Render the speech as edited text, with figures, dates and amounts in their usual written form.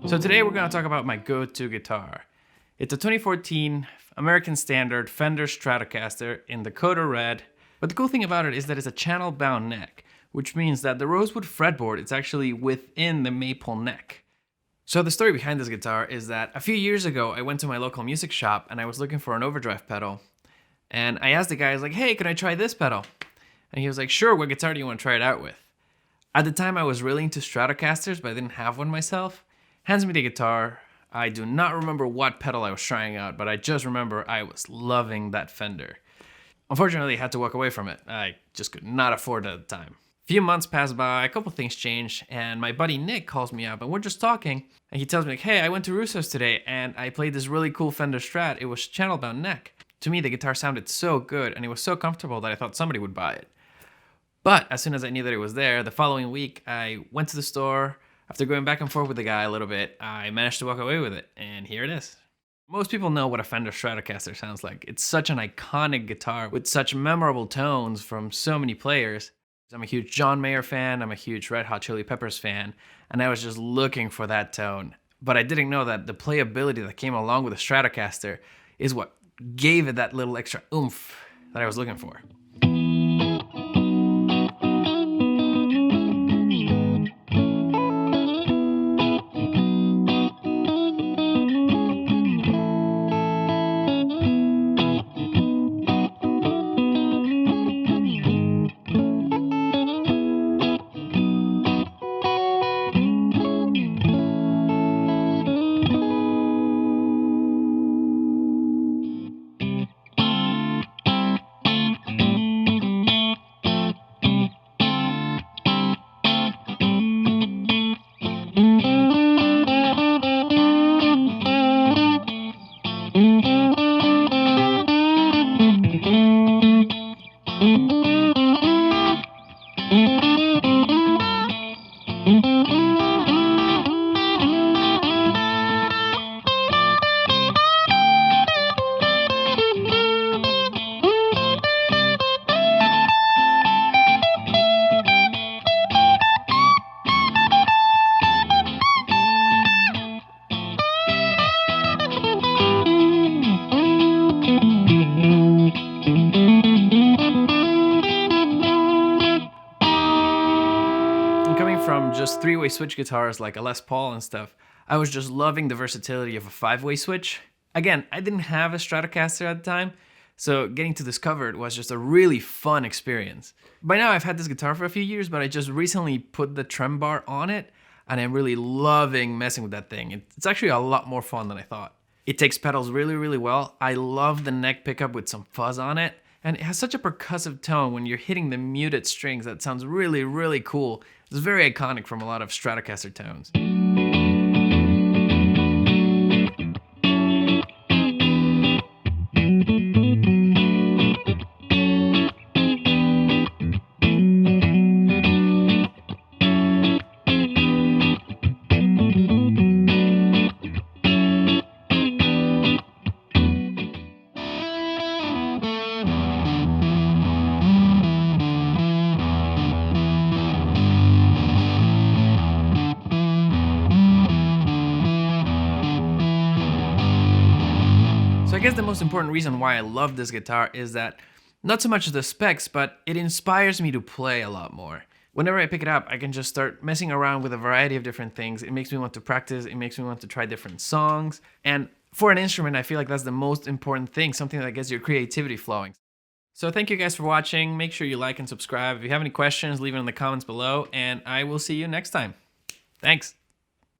So today we're going to talk about my go-to guitar. It's a 2014 American Standard Fender Stratocaster in the Condor red, but the cool thing about it is that it's a channel-bound neck, which means that the rosewood fretboard is actually within the maple neck. So the story behind this guitar is that a few years ago I went to my local music shop and I was looking for an overdrive pedal, and I asked the guy, I was like, hey, can I try this pedal? And he was like, sure, what guitar do you want to try it out with? At the time I was really into Stratocasters, but I didn't have one myself. Hands me the guitar. I do not remember what pedal I was trying out, but I just remember I was loving that Fender. Unfortunately, I had to walk away from it. I just could not afford it at the time. A few months passed by, a couple things changed, and my buddy Nick calls me up and we're just talking, and he tells me like, hey, I went to Russo's today and I played this really cool Fender Strat. It was channel-bound neck. To me, the guitar sounded so good and it was so comfortable that I thought somebody would buy it. But as soon as I knew that it was there, the following week, I went to the store. After going back and forth with the guy a little bit, I managed to walk away with it, and here it is. Most people know what a Fender Stratocaster sounds like. It's such an iconic guitar with such memorable tones from so many players. I'm a huge John Mayer fan, I'm a huge Red Hot Chili Peppers fan, and I was just looking for that tone. But I didn't know that the playability that came along with the Stratocaster is what gave it that little extra oomph that I was looking for. From just three-way switch guitars like a Les Paul and stuff, I was just loving the versatility of a five-way switch. Again, I didn't have a Stratocaster at the time, so getting to discover it was just a really fun experience. By now I've had this guitar for a few years, but I just recently put the trem bar on it, and I'm really loving messing with that thing. It's actually a lot more fun than I thought. It takes pedals really, really well. I love the neck pickup with some fuzz on it, and it has such a percussive tone when you're hitting the muted strings that sounds really, really cool. It's very iconic from a lot of Stratocaster tones. So I guess the most important reason why I love this guitar is that not so much the specs, but it inspires me to play a lot more. Whenever I pick it up, I can just start messing around with a variety of different things. It makes me want to practice, it makes me want to try different songs. And for an instrument, I feel like that's the most important thing, something that gets your creativity flowing. So thank you guys for watching. Make sure you like and subscribe. If you have any questions, leave it in the comments below, and I will see you next time. Thanks.